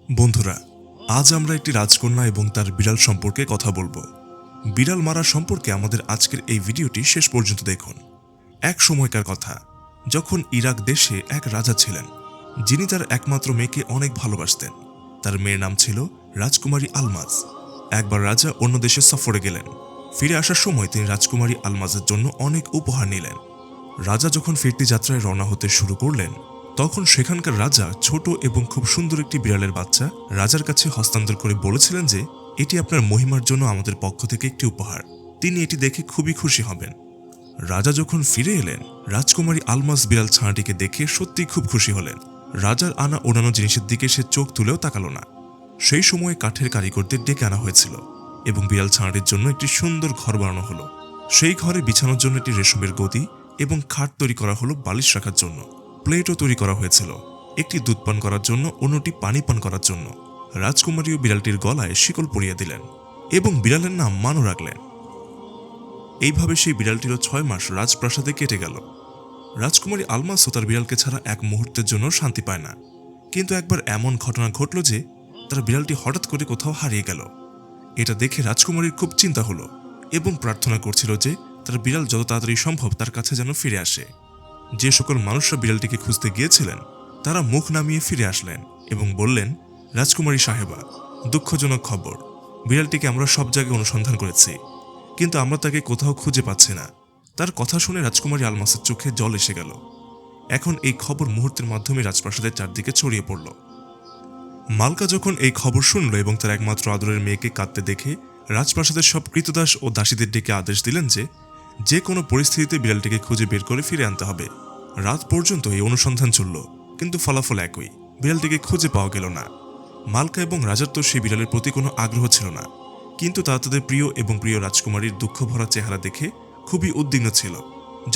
বন্ধুরা, আজ আমরা একটি রাজকন্যা এবং তার বিড়াল সম্পর্কে কথা বলবো। বিড়াল মারা সম্পর্কে আমাদের আজকের এই ভিডিওটি শেষ পর্যন্ত দেখুন। এক সময়কার কথা, যখন ইরাক দেশে এক রাজা ছিলেন, যিনি তার একমাত্র মেয়েকে অনেক ভালোবাসতেন। তার মেয়ের নাম ছিল রাজকুমারী আলমাজ। একবার রাজা অন্য দেশে সফরে গেলেন। ফিরে আসার সময় তিনি রাজকুমারী আলমাজের জন্য অনেক উপহার নিলেন। রাজা যখন ফিরতি যাত্রায় রওনা হতে শুরু করলেন, তখন সেখানকার রাজা ছোট এবং খুব সুন্দর একটি বিড়ালের বাচ্চা রাজার কাছে হস্তান্তর করে বলেছিলেন যে এটি আপনার মহিমার জন্য আমাদের পক্ষ থেকে একটি উপহার। তিনি এটি দেখে খুবই খুশি হবেন। রাজা যখন ফিরে এলেন, রাজকুমারী আলমাজ বিড়াল ছানাটিকে দেখে সত্যিই খুব খুশি হলেন। রাজার আনা অন্যান্য জিনিসের দিকে সে চোখ তুলেও তাকালো না। সেই সময় কাঠের কারিগরদের ডেকে আনা হয়েছিল এবং বিড়াল ছানাটির জন্য একটি সুন্দর ঘর বানানো হলো। সেই ঘরে বিছানোর জন্য একটি রেশমের গদি এবং খাট তৈরি করা হলো বালিশ রাখার জন্য। প্লেটও তৈরি করা হয়েছিল, একটি দুধ পান করার জন্য, অন্যটি পানি পান করার জন্য। রাজকুমারীও বিড়ালটির গলায় শিকল পরিয়ে দিলেন এবং বিড়ালের নাম মানু রাখলেন। এইভাবে সেই বিড়ালটিরও 6 মাস রাজপ্রাসাদে কেটে গেল। রাজকুমারী আলমাসও তার বিড়ালকে ছাড়া এক মুহূর্তের জন্য শান্তি পায় না। কিন্তু একবার এমন ঘটনা ঘটল যে তার বিড়ালটি হঠাৎ করে কোথাও হারিয়ে গেল। এটা দেখে রাজকুমারীর খুব চিন্তা হলো এবং প্রার্থনা করছিল যে তার বিড়াল যত তাড়াতাড়ি সম্ভব তার কাছে যেন ফিরে আসে। যে সকল মানুষরা বিড়ালটিকে খুঁজতে গিয়েছিলেন, তারা মুখ নামিয়ে ফিরে আসলেন এবং বললেন, রাজকুমারী সাহেবা, দুঃখজনক খবর, বিড়ালটিকে আমরা সব জায়গায় অনুসন্ধান করেছি, কিন্তু আমরা তাকে কোথাও খুঁজে পাচ্ছি না। তার কথা শুনে রাজকুমারী আলমাসের চোখে জল এসে গেল। এখন এই খবর মুহূর্তের মাধ্যমে রাজপ্রাসাদের চারদিকে ছড়িয়ে পড়ল। মালকা যখন এই খবর শুনল এবং তার একমাত্র আদরের মেয়েকে কাঁদতে দেখে রাজপ্রাসাদের সব কৃতদাস ও দাসীদের ডেকে আদেশ দিলেন যে কোনো পরিস্থিতিতে বিড়ালটিকে খুঁজে বের করে ফিরে আনতে হবে। রাত পর্যন্ত এই অনুসন্ধান চলল, কিন্তু ফলাফল একই, বিড়ালটিকে খুঁজে পাওয়া গেল না। মালকা এবং রাজার তো সেই বিড়ালের প্রতি কোনো আগ্রহ ছিল না, কিন্তু তারা তাদের প্রিয় এবং প্রিয় রাজকুমারীর দুঃখ ভরা চেহারা দেখে খুবই উদ্বিগ্ন ছিল।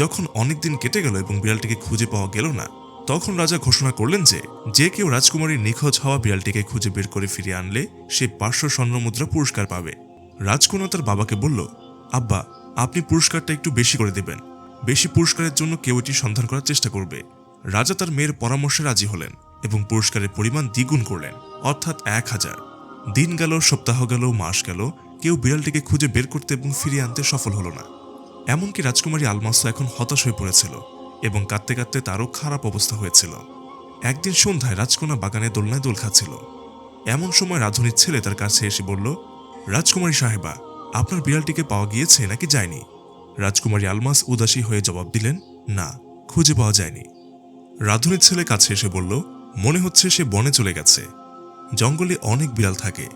যখন অনেকদিন কেটে গেল এবং বিড়ালটিকে খুঁজে পাওয়া গেল না, তখন রাজা ঘোষণা করলেন যে কেউ রাজকুমারীর নিখোঁজ হওয়া বিড়ালটিকে খুঁজে বের করে ফিরিয়ে আনলে সে 500 স্বর্ণমুদ্রা পুরস্কার পাবে। রাজকন্যা তার বাবাকে বলল, আব্বা, আপনি পুরস্কারটা একটু বেশি করে দেবেন। বেশি পুরস্কারের জন্য কেউ এটি সন্ধান করার চেষ্টা করবে। রাজা তার মেয়ের পরামর্শে রাজি হলেন এবং পুরস্কারের পরিমাণ দ্বিগুণ করলেন, অর্থাৎ 1000। দিন গেল, সপ্তাহ গেল, মাস গেল, কেউ বিড়ালটিকে খুঁজে বের করতে এবং ফিরিয়ে আনতে সফল হলো না। এমনকি রাজকুমারী আলমাসও এখন হতাশ হয়ে পড়েছিল এবং কাঁদতে কাঁদতে তারও খারাপ অবস্থা হয়েছিল। একদিন সন্ধ্যায় রাজকন্যা বাগানে দোলনায় দোল খাচ্ছিল। এমন সময় রাধুনির ছেলে তার কাছে এসে বলল, রাজকুমারী সাহেবা, আপনার বিড়ালটিকে পাওয়া গিয়েছে নাকি যায়নি? রাজকুমারী আলমাস উদাসী হয়ে জবাব দিলেন, না, খুঁজে পাওয়া যায়নি। রাধুনির ছেলে কাছে এসে বলল, মনে হচ্ছে সে বনে চলে গেছে। জঙ্গলে অনেক বিড়াল থাকে,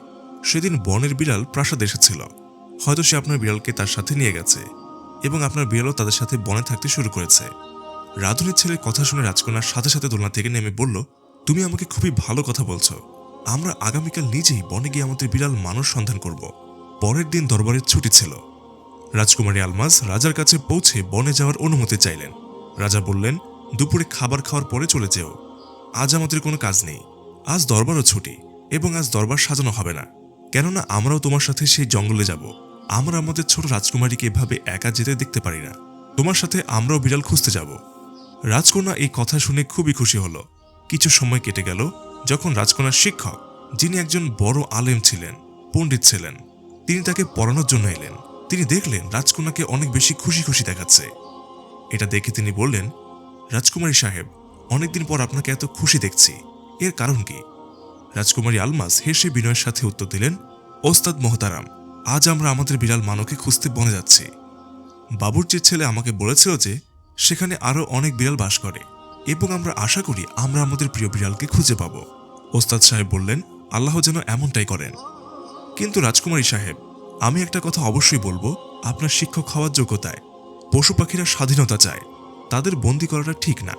সেদিন বনের বিড়াল প্রাসাদে এসেছিল। হয়তো সে আপনার বিড়ালকে তার সাথে নিয়ে গেছে এবং আপনার বিড়ালও তাদের সাথে বনে থাকতে শুরু করেছে। রাধুনির ছেলের কথা শুনে রাজকন্যার সাথে সাথে দোলনা থেকে নেমে বলল, তুমি আমাকে খুবই ভালো কথা বলছো। আমরা আগামীকাল নিজেই বনে গিয়ে আমাদের বিড়াল মানুষ সন্ধান করব। পরের দিন দরবারের ছুটি ছিল। রাজকুমারী আলমাজ রাজার কাছে পৌঁছে বনে যাওয়ার অনুমতি চাইলেন। রাজা বললেন, দুপুরে খাবার খাওয়ার পরে চলে যেও। আজ আমাদের কোনো কাজ নেই। আজ দরবারও ছুটি এবং আজ দরবার সাজানো হবে না, কেননা আমরাও তোমার সাথে সেই জঙ্গলে যাব। আমরা আমাদের ছোট রাজকুমারীকে এভাবে একা যেতে দেখতে পারি না। তোমার সাথে আমরাও বিড়াল খুঁজতে যাব। রাজকন্যা এই কথা শুনে খুবই খুশি হলো। কিছু সময় কেটে গেল, যখন রাজকন্যার শিক্ষক, যিনি একজন বড় আলেম ছিলেন, পণ্ডিত ছিলেন, তিনি তাকে পড়ানোর জন্য এলেন। তিনি দেখলেন রাজকন্যাকে অনেক বেশি খুশি খুশি দেখাচ্ছে। এটা দেখে তিনি বললেন, রাজকুমারী সাহেব, অনেকদিন পর আপনাকে এত খুশি দেখছি, এর কারণ কি? রাজকুমারী আলমাস হেসে বিনয়ের সাথে উত্তর দিলেন, ওস্তাদ মোহতারাম, আজ আমরা আমাদের বিড়াল মানুকে খুঁজতে বনে যাচ্ছি। বাবুর্চির ছেলে আমাকে বলেছিল যে সেখানে আরও অনেক বিড়াল বাস করে এবং আমরা আশা করি আমরা আমাদের প্রিয় বিড়ালকে খুঁজে পাব। ওস্তাদ সাহেব বললেন, আল্লাহ যেন এমনটাই করেন। কিন্তু রাজকুমারী সাহেব, আমি একটা কথা অবশ্যই বলবো, আপনার শিক্ষক হওয়ার যোগ্যতায় পশু পাখিরা স্বাধীনতা চায়, তাদের বন্দি করাটা ঠিক না।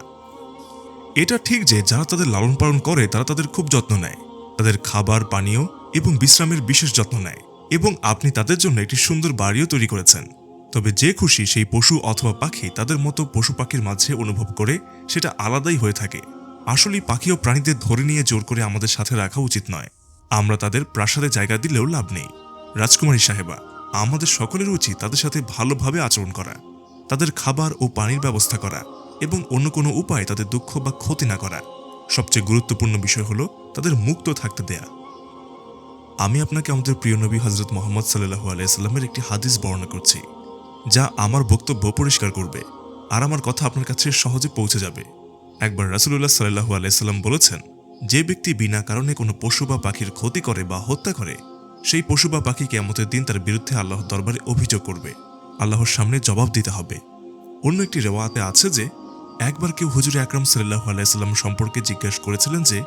এটা ঠিক যে যারা তাদের লালন পালন করে তারা তাদের খুব যত্ন নেয়, তাদের খাবার, পানীয় এবং বিশ্রামের বিশেষ যত্ন নেয়, এবং আপনি তাদের জন্য একটি সুন্দর বাড়িও তৈরি করেছেন। তবে যে খুশি সেই পশু অথবা পাখি তাদের মতো পশু পাখির মাঝে অনুভব করে, সেটা আলাদাই হয়ে থাকে। আসলে পাখি ও প্রাণীদের ধরে নিয়ে জোর করে আমাদের সাথে রাখা উচিত নয়। আমরা তাদের প্রাসাদে জায়গা দিলেও লাভ নেই। রাজকুমারী সাহেবা, আমাদের সকলের উচিত তাদের সাথে ভালোভাবে আচরণ করা, তাদের খাবার ও পানির ব্যবস্থা করা এবং অন্য কোনো উপায়ে তাদের দুঃখ বা ক্ষতি না করা। সবচেয়ে গুরুত্বপূর্ণ বিষয় হলো তাদের মুক্ত থাকতে দেয়া। আমি আপনাকে আমাদের প্রিয় নবী হযরত মুহাম্মদ সাল্লাল্লাহু আলাইহি সাল্লামের একটি হাদিস বর্ণনা করছি, যা আমার বক্তব্য পরিষ্কার করবে আর আমার কথা আপনার কাছে সহজে পৌঁছে যাবে। একবার রাসূলুল্লাহ সাল্লাল্লাহু আলাইহি সাল্লাম বলেছেন, যে ব্যক্তি বিনা কারণে কোনো পশু বা পাখির ক্ষতি করে বা হত্যা করে, সেই পশু বা পাখি কিয়ামতের দিন তার বিরুদ্ধে আল্লাহর দরবারে অভিযোগ করবে, আল্লাহর সামনে জবাব দিতে হবে। অন্য একটি রিওয়ায়াতে আছে যে একবার কেউ হুজুর আকরাম সাল্লাল্লাহু আলাইহি সাল্লাম সম্পর্কে জিজ্ঞাসা করেছিলেন যে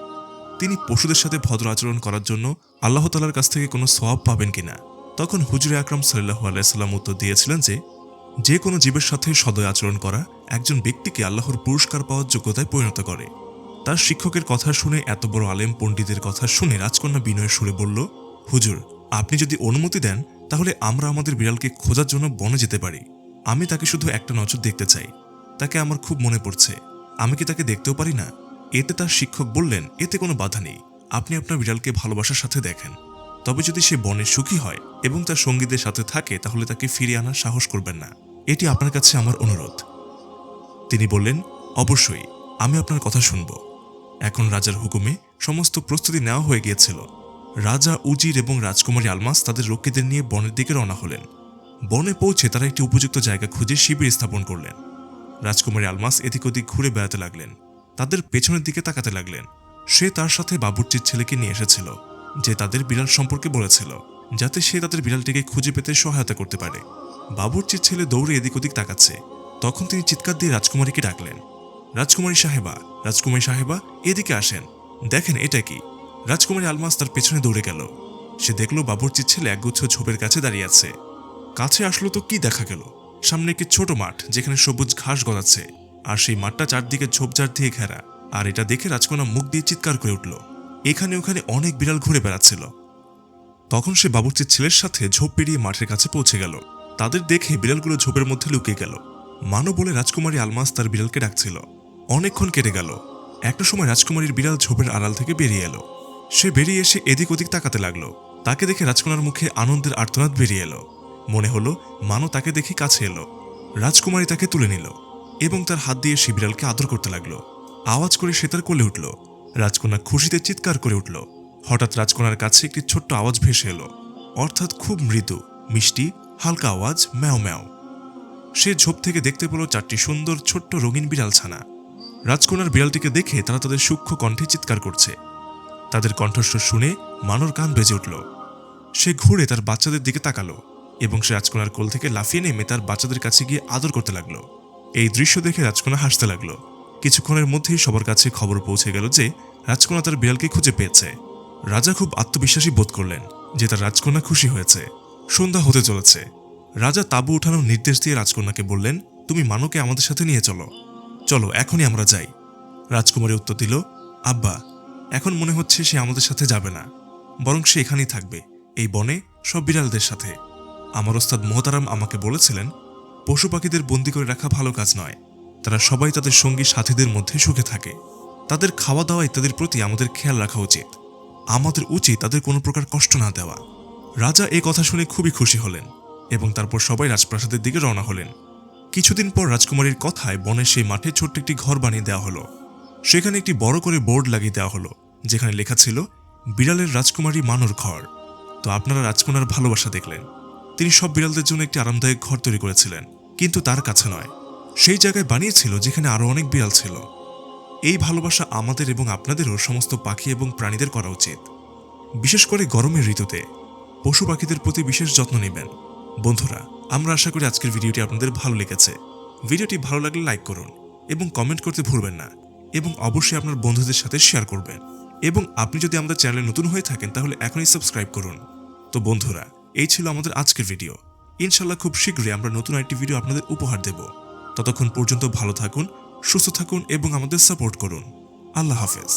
তিনি পশুদের সাথে ভদ্র আচরণ করার জন্য আল্লাহ তাআলার কাছ থেকে কোনো সওয়াব পাবেন কিনা। তখন হুজুর আকরাম সাল্লাল্লাহু আলাইহি সাল্লাম উত্তর দিয়েছিলেন যে কোনো জীবের সাথে সদয় আচরণ করা একজন ব্যক্তিকে আল্লাহর পুরস্কার পাওয়ার যোগ্যতায় পরিণত করে। তার শিক্ষকের কথা শুনে, এত বড় আলেম পণ্ডিতের কথা শুনে রাজকন্যা বিনয়ের সুরে বলল, হুজুর, আপনি যদি অনুমতি দেন তাহলে আমরা আমাদের বিড়ালকে খোঁজার জন্য বনে যেতে পারি। আমি তাকে শুধু একটা নজর দেখতে চাই, তাকে আমার খুব মনে পড়ছে, আমি কি তাকে দেখতেও পারি না? এতে তার শিক্ষক বললেন, এতে কোনো বাধা নেই, আপনি আপনার বিড়ালকে ভালোবাসার সাথে দেখেন, তবে যদি সে বনে সুখী হয় এবং তার সঙ্গীদের সাথে থাকে তাহলে তাকে ফিরিয়ে আনার সাহস করবেন না, এটি আপনার কাছে আমার অনুরোধ। তিনি বললেন, অবশ্যই, আমি আপনার কথা শুনব। এখন রাজার হুকুমে সমস্ত প্রস্তুতি নেওয়া হয়ে গিয়েছিল। রাজা, উজির এবং রাজকুমারী আলমাস তাদের রক্ষীদের নিয়ে বনের দিকে রওনা হলেন। বনে পৌঁছে তারা একটি উপযুক্ত জায়গা খুঁজে শিবির স্থাপন করলেন। রাজকুমারী আলমাস এদিক ওদিক ঘুরে বেড়াতে লাগলেন, তাদের পেছনের দিকে তাকাতে লাগলেন। সে তার সাথে বাবুর্চির ছেলেকে নিয়ে এসেছিল, যে তাদের বিড়াল সম্পর্কে বলেছিল, যাতে সে তাদের বিড়ালটিকে খুঁজে পেতে সহায়তা করতে পারে। বাবুর্চির ছেলে দৌড়ে এদিক ওদিক তাকাচ্ছে। তখন তিনি চিৎকার দিয়ে রাজকুমারীকে ডাকলেন, রাজকুমারী সাহেবা, রাজকুমারী সাহেবা, এদিকে আসেন, দেখেন এটা কি। রাজকুমারী আলমাস তার পেছনে দৌড়ে গেল। সে দেখল বাবুর্চির ছেলে একগুচ্ছ ঝোপের কাছে দাঁড়িয়ে আছে। কাছে আসলো তো কি দেখা গেল, সামনে একটি ছোট মাঠ যেখানে সবুজ ঘাস গজাচ্ছে, আর সেই মাঠটা চারদিকে ঝোপঝাড় দিয়ে ঘেরা। আর এটা দেখে রাজকন্যা মুখ দিয়ে চিৎকার করে উঠল। এখানে ওখানে অনেক বিড়াল ঘুরে বেড়াচ্ছিল। তখন সে বাবুর্চির ছেলের সাথে ঝোপ পেরিয়ে মাঠের কাছে পৌঁছে গেল। তাদের দেখে বিড়ালগুলো ঝোপের মধ্যে লুকিয়ে গেল। মানো বলে রাজকুমারী আলমাস তার বিড়ালকে ডাকছিল। অনেকক্ষণ কেটে গেল। একটা সময় রাজকুমারীর বিড়াল ঝোপের আড়াল থেকে বেরিয়ে এলো। সে বেরিয়ে এসে এদিক ওদিক তাকাতে লাগলো। তাকে দেখে রাজকন্যার মুখে আনন্দের আর্তনাদ বেরিয়ে এলো। মনে হলো মানো তাকে দেখে কাছে এলো। রাজকুমারী তাকে তুলে নিল এবং তার হাত দিয়ে সে বিড়ালকে আদর করতে লাগলো। আওয়াজ করে সে তার কোলে উঠল। রাজকন্যা খুশিতে চিৎকার করে উঠল। হঠাৎ রাজকন্যার কাছে একটি ছোট্ট আওয়াজ ভেসে এলো, অর্থাৎ খুব মৃদু, মিষ্টি, হালকা আওয়াজ, ম্যাও ম্যাও। সে ঝোপ থেকে দেখতে পেল চারটি সুন্দর ছোট্ট রঙিন বিড়াল ছানা। রাজকন্যার বিড়ালটিকে দেখে তারা তাদের সূক্ষ্ম কণ্ঠে চিৎকার করছে। তাদের কণ্ঠস্বর শুনে মানোর কান বেজে উঠল। সে ঘুরে তার বাচ্চাদের দিকে তাকালো এবং সে রাজকন্যার কোল থেকে লাফিয়ে নেমে তার বাচ্চাদের কাছে গিয়ে আদর করতে লাগলো। এই দৃশ্য দেখে রাজকন্যা হাসতে লাগলো। কিছুক্ষণের মধ্যেই সবার কাছে খবর পৌঁছে গেল যে রাজকন্যা তার বিড়ালকে খুঁজে পেয়েছে। রাজা খুব আত্মবিশ্বাসী বোধ করলেন যে তার রাজকন্যা খুশি হয়েছে। সন্ধ্যা হতে চলেছে। রাজা তাঁবু উঠানোর নির্দেশ দিয়ে রাজকন্যাকে বললেন, তুমি মানোকে আমাদের সাথে নিয়ে চলো, চলো এখনই আমরা যাই। রাজকুমারী উত্তর দিল, আব্বা, এখন মনে হচ্ছে সে আমাদের সাথে যাবে না, বরং সে এখানেই থাকবে, এই বনে সব বিড়ালদের সাথে। আমার ওস্তাদ মোহতারাম আমাকে বলেছিলেন, পশু পাখিদের বন্দি করে রাখা ভালো কাজ নয়, তারা সবাই তাদের সঙ্গী সাথীদের মধ্যে সুখে থাকে। তাদের খাওয়া দাওয়া ইত্যাদির প্রতি আমাদের খেয়াল রাখা উচিত। আমাদের উচিত তাদের কোনো প্রকার কষ্ট না দেওয়া। রাজা এই কথা শুনে খুবই খুশি হলেন এবং তারপর সবাই রাজপ্রাসাদের দিকে রওনা হলেন। কিছুদিন পর রাজকুমারীর কথায় বনের সেই মাঠে ছোট্ট একটি ঘর বানিয়ে দেওয়া হলো। সেখানে একটি বড় করে বোর্ড লাগিয়ে দেওয়া হলো, যেখানে লেখা ছিল, বিড়ালের রাজকুমারী মানোর ঘর। তো আপনারা রাজকন্যার ভালোবাসা দেখলেন। তিনি সব বিড়ালদের জন্য একটি আরামদায়ক ঘর তৈরি করেছিলেন, কিন্তু তার কাছে নয়, সেই জায়গায় বানিয়েছিল যেখানে আরো অনেক বিড়াল ছিল। এই ভালোবাসা আমাদের এবং আপনাদেরও সমস্ত পাখি এবং প্রাণীদের করা উচিত। বিশেষ করে গরমের ঋতুতে পশু পাখিদের প্রতি বিশেষ যত্ন নেবেন। বন্ধুরা, আমরা আশা করি আজকের ভিডিওটি আপনাদের ভালো লেগেছে। ভিডিওটি ভালো লাগলে লাইক করুন এবং কমেন্ট করতে ভুলবেন না, এবং অবশ্যই আপনার বন্ধুদের সাথে শেয়ার করবেন। এবং আপনি যদি আমাদের চ্যানেলে নতুন হয়ে থাকেন তাহলে এখনই সাবস্ক্রাইব করুন। তো বন্ধুরা, এই ছিল আমাদের আজকের ভিডিও। ইনশাল্লাহ খুব শীঘ্রই আমরা নতুন একটি ভিডিও আপনাদের উপহার দেব। ততক্ষণ পর্যন্ত ভালো থাকুন, সুস্থ থাকুন এবং আমাদের সাপোর্ট করুন। আল্লাহ হাফেজ।